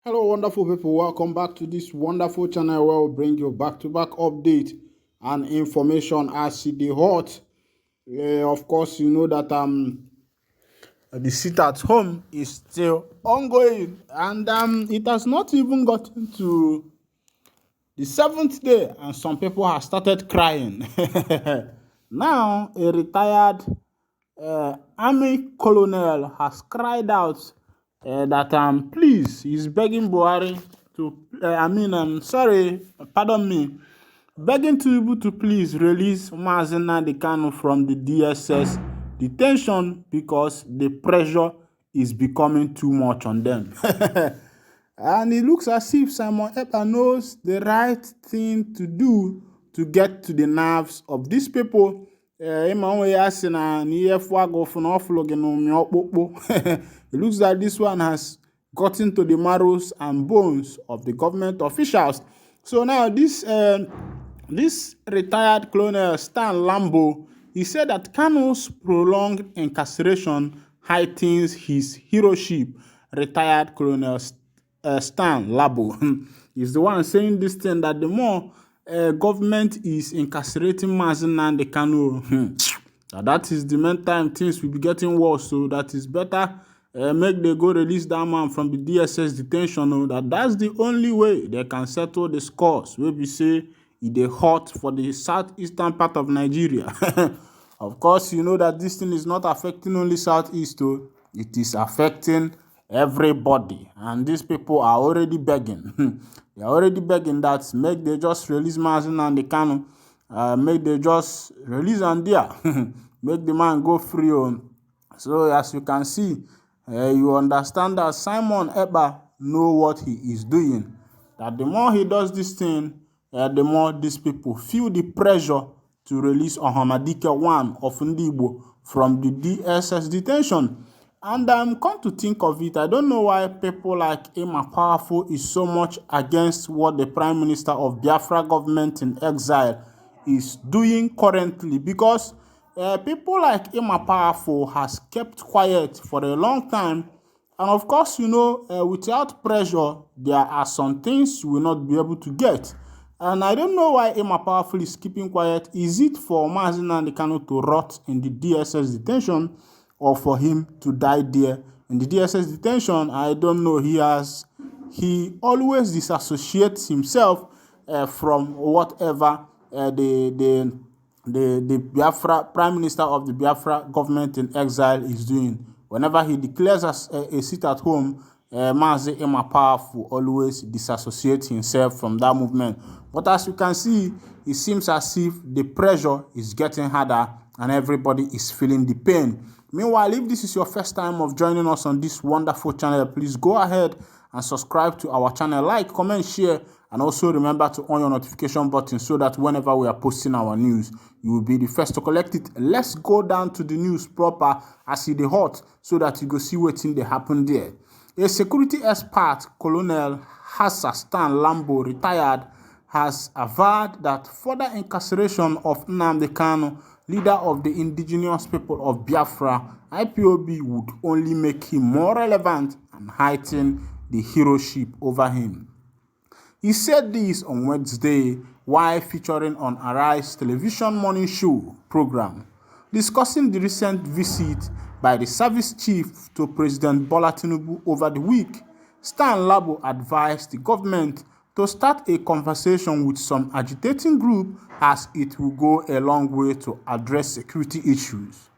Hello, wonderful people. Welcome back to this wonderful channel where we bring you back-to-back update and information as it is hot. Of course, you know that the sit at home is still ongoing, and it has not even gotten to the seventh day, and some people have started crying. Now, a retired army colonel has cried out that please, he's begging Buhari to, sorry, pardon me, begging TINUBU to please release Nnamdi Kanu from the DSS detention because the pressure is becoming too much on them. And it looks as if Simon Ekpa knows the right thing to do to get to the nerves of these people. It looks like this one has gotten to the marrows and bones of the government officials. So now this retired colonel Stan Lambo, he said that Kanu's prolonged incarceration heightens his heroship. Retired Colonel Stan Labo is the one saying this thing, that the more government is incarcerating Nnamdi Kanu, that is the main time things will be getting worse. So that is better make they go release that man from the DSS detention. That's the only way they can settle the scores. We be say they hot for the southeastern part of Nigeria. Of course, you know that this thing is not affecting only southeast, though. It is affecting everybody, and these people are already begging. They are already begging that make they just release Nnamdi Kanu, make they just release and there, make the man go free. So as you can see, you understand that Simon Ekpa know what he is doing. That the more he does this thing, the more these people feel the pressure to release Ohanezendigbo of Ndigbo from the DSS detention. And come to think of it, I don't know why people like Emma Powerful is so much against what the Prime Minister of Biafra government in exile is doing currently, because people like Emma Powerful has kept quiet for a long time. And of course, you know, without pressure, there are some things you will not be able to get. And I don't know why Emma Powerful is keeping quiet. Is it for Nnamdi Kanu to rot in the DSS detention, or for him to die there in the DSS detention? I don't know. He always disassociates himself from whatever the Biafra Prime Minister of the Biafra government in exile is doing. Whenever he declares as a sit at home, Mazi Emma Powerful always disassociates himself from that movement. But as you can see, it seems as if the pressure is getting harder and everybody is feeling the pain. Meanwhile, if this is your first time of joining us on this wonderful channel, please go ahead and subscribe to our channel. Like, comment, share, and also remember to on your notification button so that whenever we are posting our news, you will be the first to collect it. Let's go down to the news proper as it is hot so that you go see what thing they happen there. A security expert, Colonel Stan Lambo, retired, has averred that further incarceration of Nnamdi Kanu, leader of the indigenous people of Biafra, IPOB, would only make him more relevant and heighten the heroship over him. He said this on Wednesday while featuring on Arise television morning show program, discussing the recent visit by the service chief to President Bola Tinubu over the week. Stan Labo advised the government to start a conversation with some agitating group, as it will go a long way to address security issues.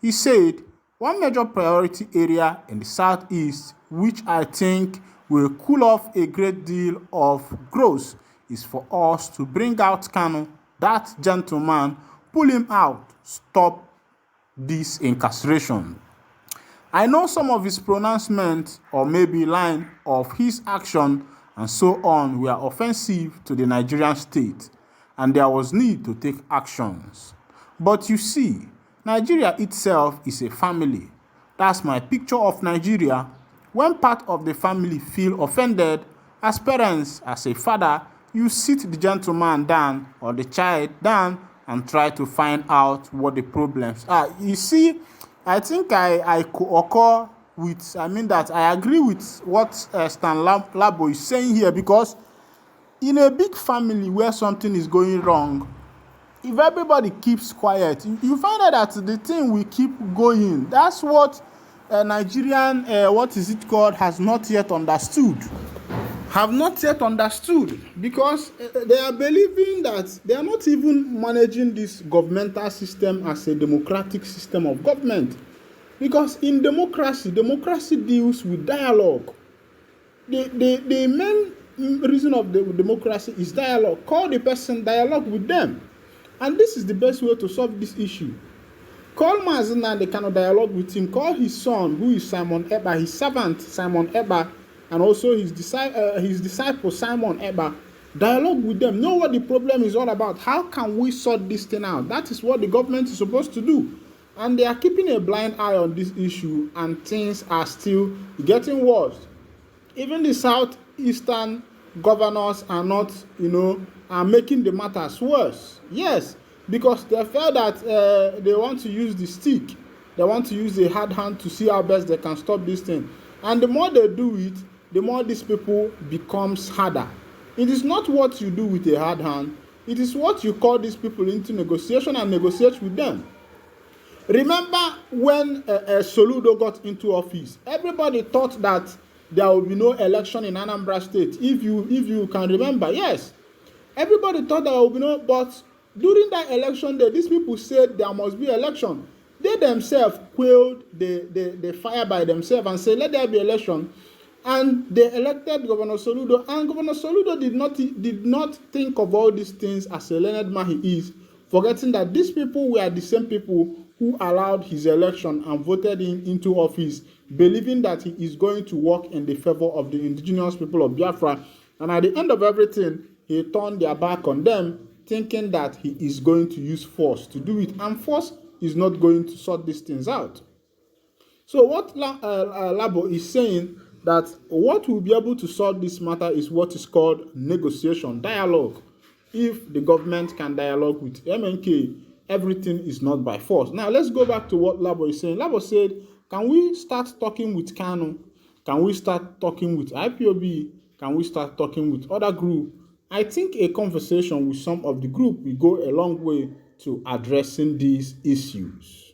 He said, one major priority area in the southeast, which I think will cool off a great deal of growth, is for us to bring out Kanu, that gentleman, pull him out, stop this incarceration. I know some of his pronouncements, or maybe line of his action and so on, were offensive to the Nigerian state, and there was need to take actions. But you see, Nigeria itself is a family. That's my picture of Nigeria. When part of the family feel offended, as parents, as a father, you sit the gentleman down or the child down and try to find out what the problems are. You see, I think I could occur with, I agree with what Stan Labo is saying here, because in a big family where something is going wrong, if everybody keeps quiet, you find out that the thing will keep going. That's what Nigerian, what is it called, has not yet understood. Have not yet understood, because they are believing that they are not even managing this governmental system as a democratic system of government. Because in democracy deals with dialogue. The main reason of the democracy is dialogue. Call the person, dialogue with them. And this is the best way to solve this issue. Call Nnamdi Kanu, dialogue with him. Call his son, who is Simon Ekpa, his servant Simon Ekpa, and also his disciple Simon Ekpa. Dialogue with them. Know what the problem is all about. How can we sort this thing out? That is what the government is supposed to do. And they are keeping a blind eye on this issue, and things are still getting worse. Even the southeastern governors are not, are making the matters worse. Yes, because they feel that they want to use the stick. They want to use the hard hand to see how best they can stop this thing. And the more they do it, the more these people becomes harder. It is not what you do with a hard hand. It is what you call these people into negotiation and negotiate with them. Remember when Soludo got into office, everybody thought that there will be no election in Anambra State. If you can remember, yes, everybody thought there will be no. But during that election day, these people said there must be election. They themselves quelled the fire by themselves and said, let there be election. And they elected Governor Soludo. And Governor Soludo did not think of all these things as a learned man he is, forgetting that these people were the same people who allowed his election and voted him into office, believing that he is going to work in the favor of the indigenous people of Biafra. And at the end of everything, he turned their back on them, thinking that he is going to use force to do it. And force is not going to sort these things out. So what Labo is saying, that what will be able to solve this matter is what is called negotiation, dialogue. If the government can dialogue with MNK, everything is not by force. Now, let's go back to what Labo is saying. Labo said, can we start talking with Kanu? Can we start talking with IPOB? Can we start talking with other groups? I think a conversation with some of the group will go a long way to addressing these issues.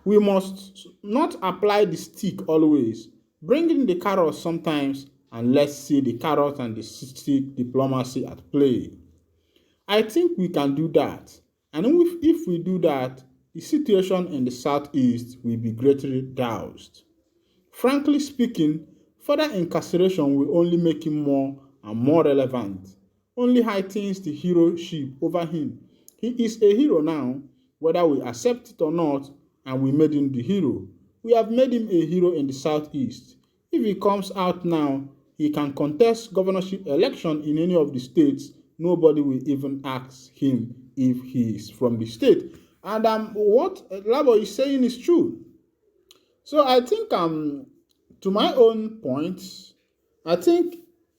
We must not apply the stick always. Bring in the carrot sometimes, and let's see the carrot and the stick diplomacy at play. I think we can do that. And if we do that, the situation in the southeast will be greatly doused. Frankly speaking, further incarceration will only make him more and more relevant, only heightens the heroship over him. He is a hero now, whether we accept it or not, and we made him the hero. We have made him a hero in the southeast. If he comes out now, he can contest governorship election in any of the states. Nobody will even ask him if he is from the state. And what Labo is saying is true. So I think, to my own points, I think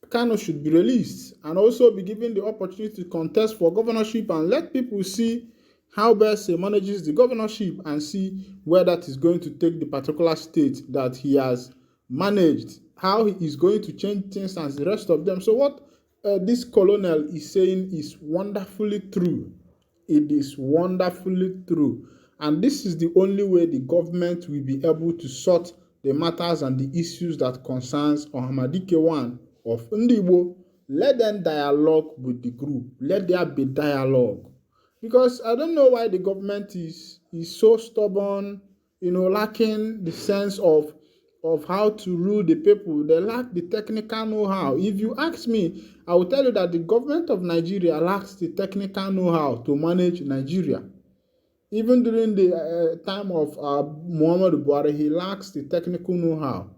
Kanu should be released and also be given the opportunity to contest for governorship, and let people see how best he manages the governorship and see where that is going to take the particular state that he has managed, how he is going to change things as the rest of them. So what this colonel is saying is wonderfully true. It is wonderfully true. And this is the only way the government will be able to sort the matters and the issues that concerns Ohanezendigbo of Ndigbo. Let them dialogue with the group. Let there be dialogue. Because I don't know why the government is so stubborn, lacking the sense of how to rule the people. They lack the technical know-how. If you ask me, I will tell you that the government of Nigeria lacks the technical know-how to manage Nigeria. Even during the time of Muhammadu Buhari, he lacks the technical know-how,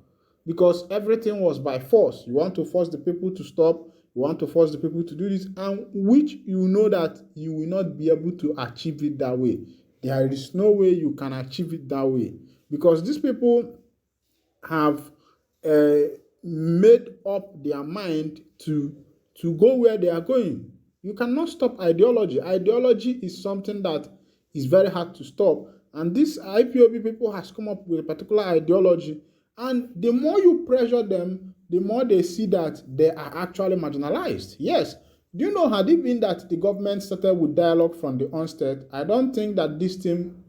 because everything was by force. You want to force the people to stop. You want to force the people to do this, and which you know that you will not be able to achieve it that way. There is no way you can achieve it that way, because these people have made up their mind to go where they are going. You cannot stop ideology. Ideology is something that is very hard to stop. And this IPOB people has come up with a particular ideology, And the more you pressure them, the more they see that they are actually marginalized. Yes. Do you know, had it been that the government started with dialogue from the onset, I don't think that this thing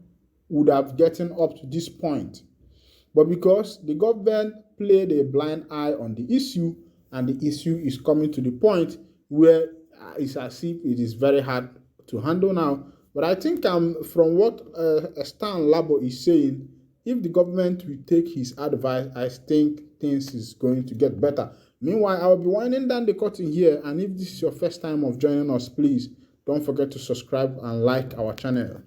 would have gotten up to this point. But because the government played a blind eye on the issue, and the issue is coming to the point where it's as if it is very hard to handle now. But I think from what Stan Labo is saying, if the government will take his advice, I think things is going to get better. Meanwhile, I'll be winding down the curtain here, and if this is your first time of joining us, please don't forget to subscribe and like our channel.